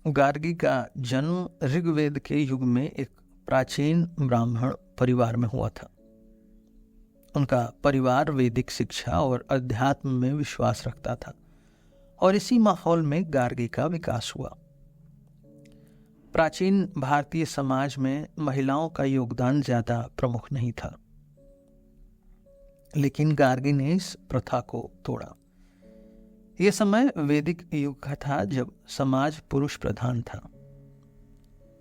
गार्गी का जन्म ऋग्वेद के युग में एक प्राचीन ब्राह्मण परिवार में हुआ था। उनका परिवार वैदिक शिक्षा और अध्यात्म में विश्वास रखता था और इसी माहौल में गार्गी का विकास हुआ। प्राचीन भारतीय समाज में महिलाओं का योगदान ज्यादा प्रमुख नहीं था, लेकिन गार्गी ने इस प्रथा को तोड़ा। यह समय वैदिक युग का था जब समाज पुरुष प्रधान था,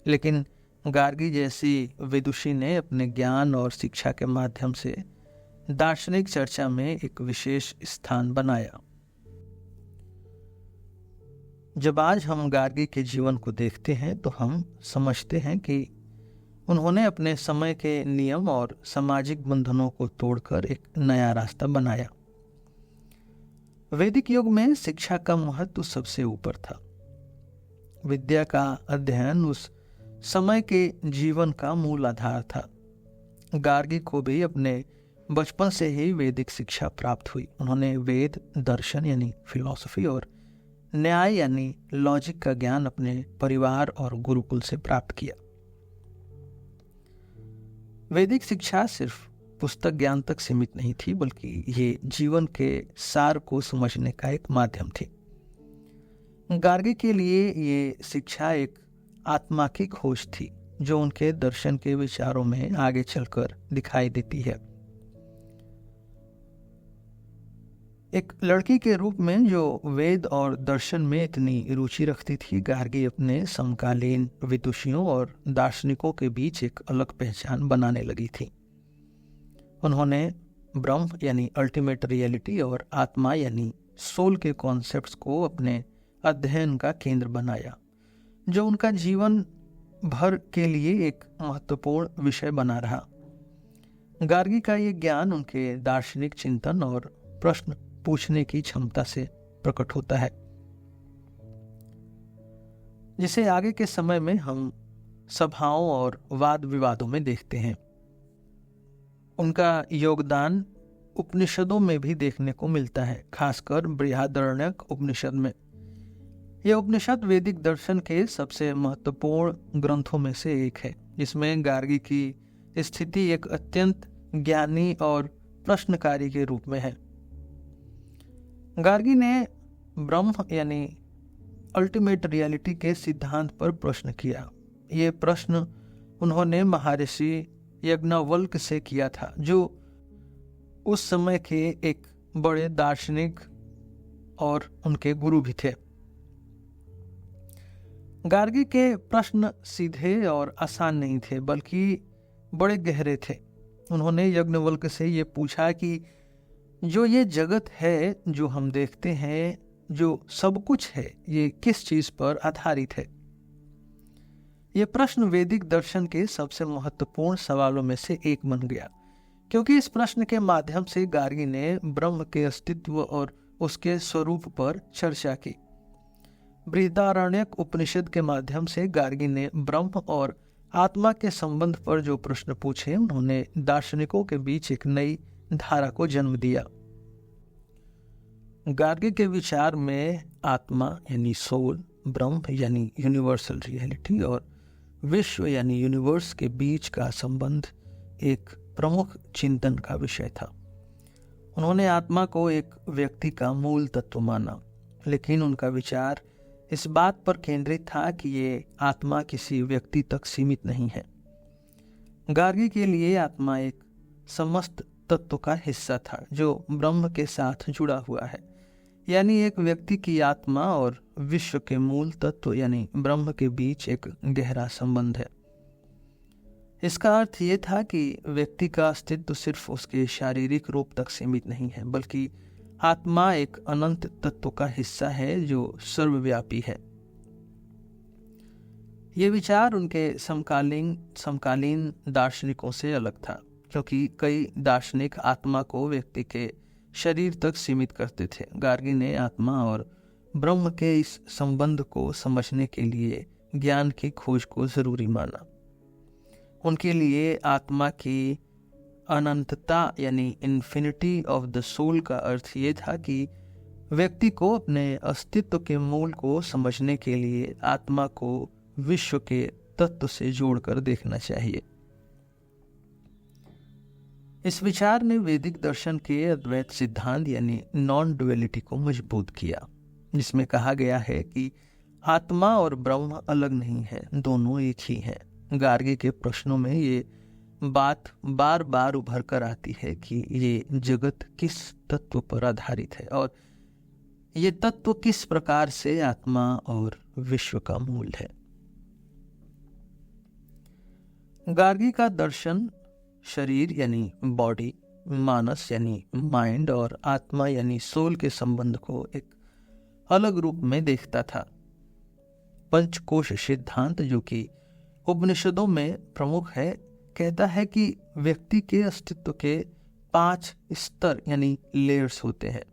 लेकिन गार्गी जैसी विदुषी ने अपने ज्ञान और शिक्षा के माध्यम से दार्शनिक चर्चा में एक विशेष स्थान बनाया। जब आज हम गार्गी के जीवन को देखते हैं तो हम समझते हैं कि उन्होंने अपने समय के नियम और सामाजिक बंधनों को तोड़कर एक नया रास्ता बनाया। वैदिक युग में शिक्षा का महत्व सबसे ऊपर था। विद्या का अध्ययन उस समय के जीवन का मूल आधार था। गार्गी को भी अपने बचपन से ही वैदिक शिक्षा प्राप्त हुई। उन्होंने वेद, दर्शन यानी फिलॉसफी और न्याय यानी लॉजिक का ज्ञान अपने परिवार और गुरुकुल से प्राप्त किया। वैदिक शिक्षा सिर्फ पुस्तक ज्ञान तक सीमित नहीं थी, बल्कि ये जीवन के सार को समझने का एक माध्यम थी। गार्गी के लिए ये शिक्षा एक आत्मा की खोज थी, जो उनके दर्शन के विचारों में आगे चलकर दिखाई देती है। एक लड़की के रूप में जो वेद और दर्शन में इतनी रुचि रखती थी, गार्गी अपने समकालीन विदुषियों और दार्शनिकों के बीच एक अलग पहचान बनाने लगी थी। उन्होंने ब्रह्म यानी अल्टीमेट रियलिटी और आत्मा यानी सोल के कॉन्सेप्ट्स को अपने अध्ययन का केंद्र बनाया, जो उनका जीवन भर के लिए एक महत्वपूर्ण विषय बना रहा। गार्गी का ये ज्ञान उनके दार्शनिक चिंतन और प्रश्न पूछने की क्षमता से प्रकट होता है, जिसे आगे के समय में हम सभाओं और वाद विवादों में देखते हैं। उनका योगदान उपनिषदों में भी देखने को मिलता है, खासकर बृहदारण्यक उपनिषद में। यह उपनिषद वैदिक दर्शन के सबसे महत्वपूर्ण ग्रंथों में से एक है, जिसमें गार्गी की स्थिति एक अत्यंत ज्ञानी और प्रश्नकारी के रूप में है। गार्गी ने ब्रह्म यानी अल्टीमेट रियलिटी के सिद्धांत पर प्रश्न किया। ये प्रश्न उन्होंने महर्षि यज्ञवल्क्य से किया था, जो उस समय के एक बड़े दार्शनिक और उनके गुरु भी थे। गार्गी के प्रश्न सीधे और आसान नहीं थे, बल्कि बड़े गहरे थे। उन्होंने यज्ञवल्क्य से ये पूछा कि जो ये जगत है, जो हम देखते हैं, जो सब कुछ है, ये किस चीज पर आधारित है? ये प्रश्न वैदिक दर्शन के सबसे महत्वपूर्ण सवालों में से एक बन गया, क्योंकि इस प्रश्न के माध्यम से गार्गी ने ब्रह्म के अस्तित्व और उसके स्वरूप पर चर्चा की। बृहदारण्यक उपनिषद के माध्यम से गार्गी ने ब्रह्म और आत्मा के संबंध पर जो प्रश्न पूछे, उन्होंने दार्शनिकों के बीच एक नई धारा को जन्म दिया। गार्गी के विचार में आत्मा यानी सोल, ब्रह्म यानी यूनिवर्सल रियलिटी और विश्व यानी यूनिवर्स के बीच का संबंध एक प्रमुख चिंतन का विषय था। उन्होंने आत्मा को एक व्यक्ति का मूल तत्व माना, लेकिन उनका विचार इस बात पर केंद्रित था कि ये आत्मा किसी व्यक्ति तक सीमित नहीं है। गार्गी के लिए आत्मा एक समस्त तत्व का हिस्सा था, जो ब्रह्म के साथ जुड़ा हुआ है। यानी एक व्यक्ति की आत्मा और विश्व के मूल तत्व यानी ब्रह्म के बीच एक गहरा संबंध है। इसका अर्थ ये था कि व्यक्ति का अस्तित्व सिर्फ उसके शारीरिक रूप तक सीमित नहीं है, बल्कि आत्मा एक अनंत तत्व का हिस्सा है जो सर्वव्यापी है। ये विचार उनके समकालीन दार्शनिकों से अलग था, क्योंकि कई दार्शनिक आत्मा को व्यक्ति के शरीर तक सीमित करते थे। गार्गी ने आत्मा और ब्रह्म के इस संबंध को समझने के लिए ज्ञान की खोज को जरूरी माना। उनके लिए आत्मा की अनंतता यानी इन्फिनिटी ऑफ द सोल का अर्थ ये था कि व्यक्ति को अपने अस्तित्व के मूल को समझने के लिए आत्मा को विश्व के तत्व से जोड़कर देखना चाहिए। इस विचार ने वैदिक दर्शन के अद्वैत सिद्धांत यानी नॉन डुअलिटी को मजबूत किया, जिसमें कहा गया है कि आत्मा और ब्रह्म अलग नहीं है, दोनों एक ही हैं। गार्गी के प्रश्नों में ये बात बार बार उभर कर आती है कि ये जगत किस तत्व पर आधारित है और ये तत्व किस प्रकार से आत्मा और विश्व का मूल है। गार्गी का दर्शन शरीर यानी बॉडी, मानस यानी माइंड और आत्मा यानी सोल के संबंध को एक अलग रूप में देखता था। पंचकोश सिद्धांत, जो कि उपनिषदों में प्रमुख है, कहता है कि व्यक्ति के अस्तित्व के 5 स्तर यानी लेयर्स होते हैं।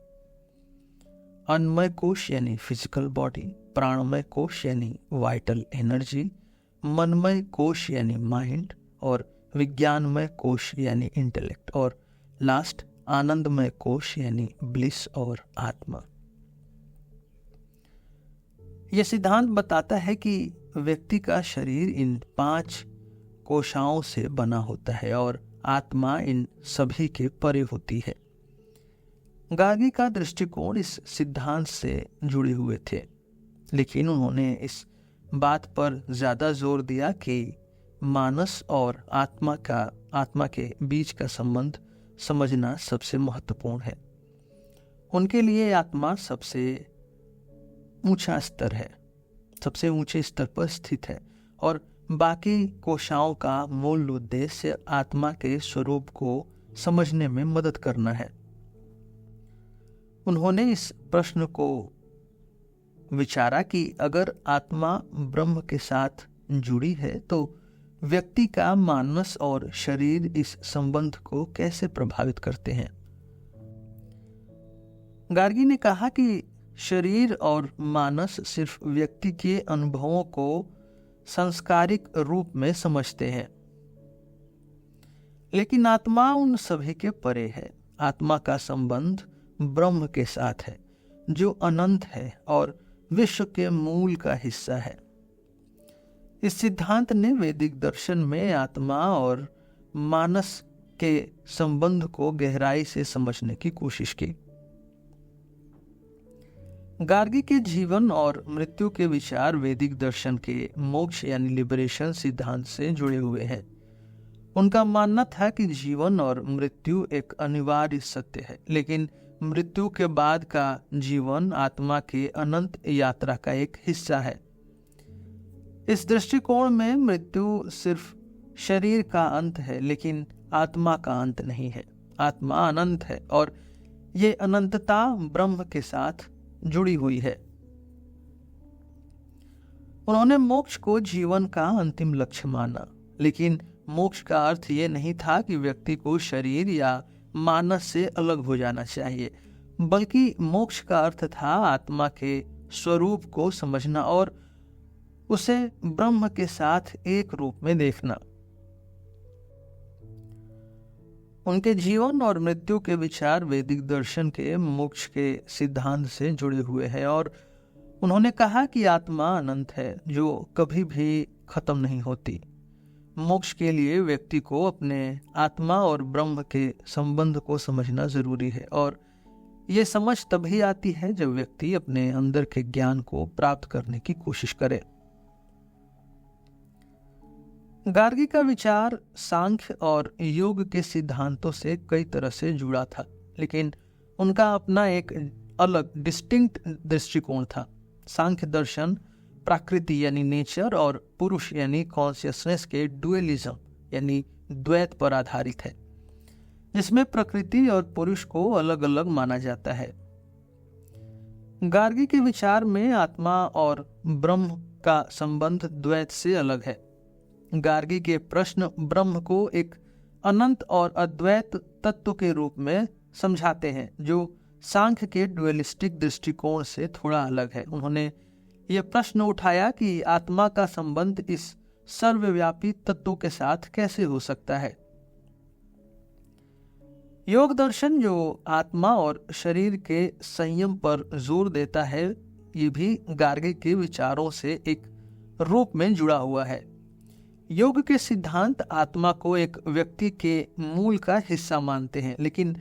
अन्नमय कोश यानी फिजिकल बॉडी, प्राणमय कोश यानी वाइटल एनर्जी, मनमय कोश यानी माइंड और विज्ञानमय कोश यानी इंटेलेक्ट और लास्ट आनंदमय कोश यानी ब्लिस और आत्मा। यह सिद्धांत बताता है कि व्यक्ति का शरीर इन 5 कोशाओं से बना होता है और आत्मा इन सभी के परे होती है। गार्गी का दृष्टिकोण इस सिद्धांत से जुड़े हुए थे, लेकिन उन्होंने इस बात पर ज्यादा जोर दिया कि मानस और आत्मा के बीच का संबंध समझना सबसे महत्वपूर्ण है। उनके लिए आत्मा सबसे ऊंचा स्तर है, सबसे ऊंचे स्तर पर स्थित है और बाकी कोशाओं का मूल उद्देश्य आत्मा के स्वरूप को समझने में मदद करना है। उन्होंने इस प्रश्न को विचारा कि अगर आत्मा ब्रह्म के साथ जुड़ी है तो व्यक्ति का मानस और शरीर इस संबंध को कैसे प्रभावित करते हैं। गार्गी ने कहा कि शरीर और मानस सिर्फ व्यक्ति के अनुभवों को सांस्कारिक रूप में समझते हैं, लेकिन आत्मा उन सभी के परे है। आत्मा का संबंध ब्रह्म के साथ है, जो अनंत है और विश्व के मूल का हिस्सा है। इस सिद्धांत ने वैदिक दर्शन में आत्मा और मानस के संबंध को गहराई से समझने की कोशिश की। गार्गी के जीवन और मृत्यु के विचार वैदिक दर्शन के मोक्ष यानी लिबरेशन सिद्धांत से जुड़े हुए हैं। उनका मानना था कि जीवन और मृत्यु एक अनिवार्य सत्य है, लेकिन मृत्यु के बाद का जीवन आत्मा के अनंत यात्रा का एक हिस्सा है। इस दृष्टिकोण में मृत्यु सिर्फ शरीर का अंत है, लेकिन आत्मा का अंत नहीं है। आत्मा अनंत है और ये अनंतता ब्रह्म के साथ जुड़ी हुई है। उन्होंने मोक्ष को जीवन का अंतिम लक्ष्य माना, लेकिन मोक्ष का अर्थ ये नहीं था कि व्यक्ति को शरीर या मानस से अलग हो जाना चाहिए, बल्कि मोक्ष का अर्थ था आत्मा के स्वरूप को समझना और उसे ब्रह्म के साथ एक रूप में देखना। उनके जीवन और मृत्यु के विचार वैदिक दर्शन के मोक्ष के सिद्धांत से जुड़े हुए हैं और उन्होंने कहा कि आत्मा अनंत है, जो कभी भी खत्म नहीं होती। मोक्ष के लिए व्यक्ति को अपने आत्मा और ब्रह्म के संबंध को समझना जरूरी है और यह समझ तभी आती है जब व्यक्ति अपने अंदर के ज्ञान को प्राप्त करने की कोशिश करे। गार्गी का विचार सांख्य और योग के सिद्धांतों से कई तरह से जुड़ा था, लेकिन उनका अपना एक अलग डिस्टिंक्ट दृष्टिकोण था। सांख्य दर्शन प्रकृति यानी नेचर और पुरुष यानी कॉन्शियसनेस के डुअलिज्म यानी द्वैत पर आधारित है, जिसमें प्रकृति और पुरुष को अलग अलग माना जाता है। गार्गी के विचार में आत्मा और ब्रह्म का संबंध द्वैत से अलग है। गार्गी के प्रश्न ब्रह्म को एक अनंत और अद्वैत तत्व के रूप में समझाते हैं, जो सांख्य के डुअलिस्टिक दृष्टिकोण से थोड़ा अलग है। उन्होंने यह प्रश्न उठाया कि आत्मा का संबंध इस सर्वव्यापी तत्व के साथ कैसे हो सकता है। योग दर्शन जो आत्मा और शरीर के संयम पर जोर देता है, ये भी गार्गी के विचारों से एक रूप में जुड़ा हुआ है। योग के सिद्धांत आत्मा को एक व्यक्ति के मूल का हिस्सा मानते हैं, लेकिन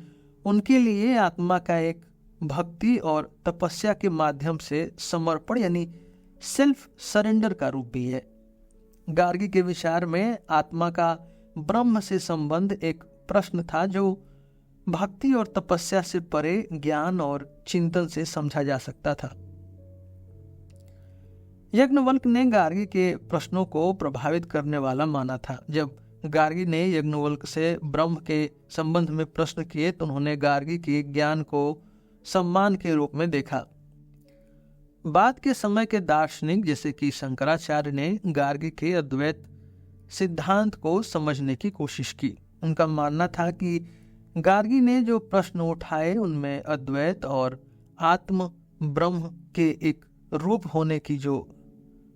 उनके लिए आत्मा का एक भक्ति और तपस्या के माध्यम से समर्पण यानी सेल्फ सरेंडर का रूप भी है। गार्गी के विचार में आत्मा का ब्रह्म से संबंध एक प्रश्न था जो भक्ति और तपस्या से परे ज्ञान और चिंतन से समझा जा सकता था। यज्ञवल्क ने गार्गी के प्रश्नों को प्रभावित करने वाला माना था। जब गार्गी ने यज्ञवल्क से ब्रह्म के संबंध में प्रश्न किए तो उन्होंने गार्गी के ज्ञान को सम्मान के रूप में देखा। बाद के समय के दार्शनिक जैसे कि शंकराचार्य ने गार्गी के अद्वैत सिद्धांत को समझने की कोशिश की। उनका मानना था कि गार्गी ने जो प्रश्न उठाए उनमें अद्वैत और आत्म ब्रह्म के एक रूप होने की जो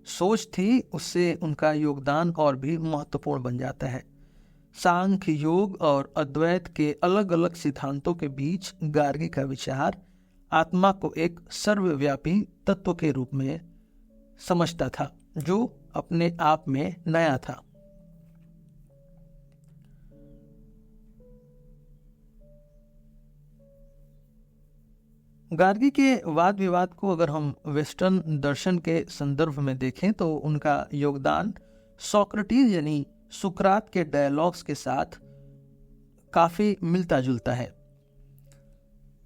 सोच थी, उससे उनका योगदान और भी महत्वपूर्ण बन जाता है। सांख्य, योग और अद्वैत के अलग अलग सिद्धांतों के बीच गार्गी का विचार आत्मा को एक सर्वव्यापी तत्व के रूप में समझता था, जो अपने आप में नया था। गार्गी के वाद विवाद को अगर हम वेस्टर्न दर्शन के संदर्भ में देखें तो उनका योगदान सोक्रेटिस यानी सुकरात के डायलॉग्स के साथ काफी मिलता जुलता है।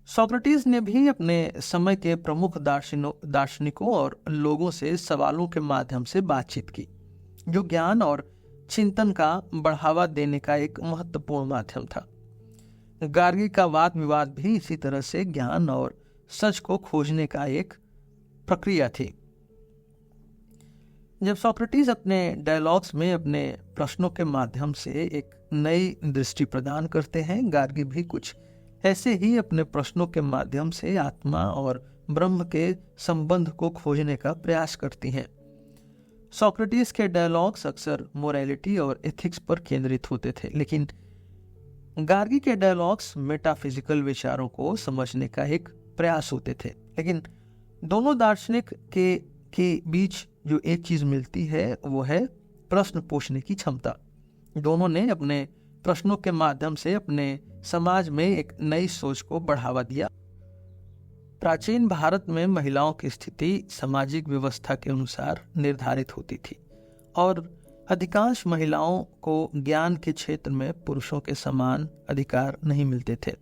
सोक्रेटिस ने भी अपने समय के प्रमुख दार्शनिकों और लोगों से सवालों के माध्यम से बातचीत की, जो ज्ञान और चिंतन का बढ़ावा देने का एक महत्वपूर्ण माध्यम था। गार्गी का वाद विवाद भी इसी तरह से ज्ञान और सच को खोजने का एक प्रक्रिया थी। जब सोक्रेटिस अपने डायलॉग्स में अपने प्रश्नों के माध्यम से एक नई दृष्टि प्रदान करते हैं, गार्गी भी कुछ ऐसे ही अपने प्रश्नों के माध्यम से आत्मा और ब्रह्म के संबंध को खोजने का प्रयास करती हैं। सोक्रेटिस के डायलॉग्स अक्सर मोरालिटी और एथिक्स पर केंद्रित होते थे, लेकिन गार्गी के डायलॉग्स मेटाफिजिकल विचारों को समझने का एक प्रयास होते थे। लेकिन दोनों दार्शनिक के बीच जो एक चीज मिलती है वो है प्रश्न पूछने की क्षमता। दोनों ने अपने प्रश्नों के माध्यम से अपने समाज में एक नई सोच को बढ़ावा दिया। प्राचीन भारत में महिलाओं की स्थिति सामाजिक व्यवस्था के अनुसार निर्धारित होती थी और अधिकांश महिलाओं को ज्ञान के क्षेत्र में पुरुषों के समान अधिकार नहीं मिलते थे।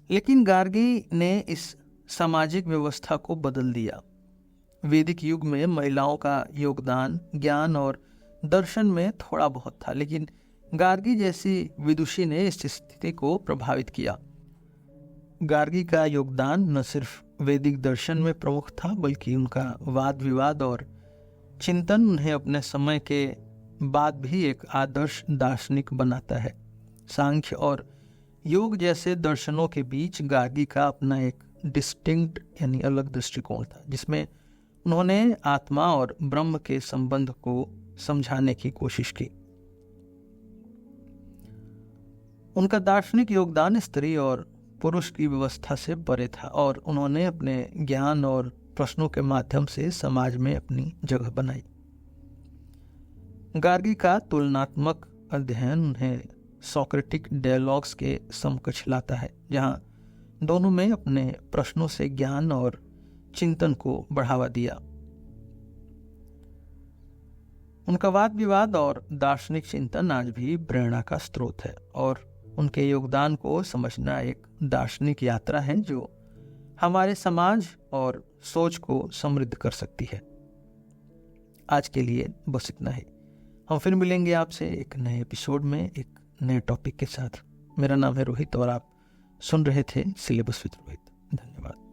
लेकिन गार्गी ने इस सामाजिक व्यवस्था को बदल दिया। वैदिक युग में महिलाओं का योगदान ज्ञान और दर्शन में थोड़ा बहुत था, लेकिन गार्गी जैसी विदुषी ने इस स्थिति को प्रभावित किया। गार्गी का योगदान न सिर्फ वैदिक दर्शन में प्रमुख था, बल्कि उनका वाद विवाद और चिंतन उन्हें अपने समय के बाद भी एक आदर्श दार्शनिक बनाता है। सांख्य और योग जैसे दर्शनों के बीच गार्गी का अपना एक डिस्टिंक्ट यानी अलग दृष्टिकोण था, जिसमें उन्होंने आत्मा और ब्रह्म के संबंध को समझाने की कोशिश की। उनका दार्शनिक योगदान स्त्री और पुरुष की व्यवस्था से परे था और उन्होंने अपने ज्ञान और प्रश्नों के माध्यम से समाज में अपनी जगह बनाई। गार्गी का तुलनात्मक अध्ययन उन्हें सोक्रेटिक डायलॉग्स के समकक्ष लाता है, जहां दोनों में अपने प्रश्नों से ज्ञान और चिंतन को बढ़ावा दिया। उनका वाद विवाद और दार्शनिक चिंतन आज भी प्रेरणा का स्रोत है और उनके योगदान को समझना एक दार्शनिक यात्रा है जो हमारे समाज और सोच को समृद्ध कर सकती है। आज के लिए बस इतना ही। हम फिर मिलेंगे आपसे एक नए एपिसोड में एक नए टॉपिक के साथ। मेरा नाम है रोहित और आप सुन रहे थे सिलेबस विद रोहित। धन्यवाद।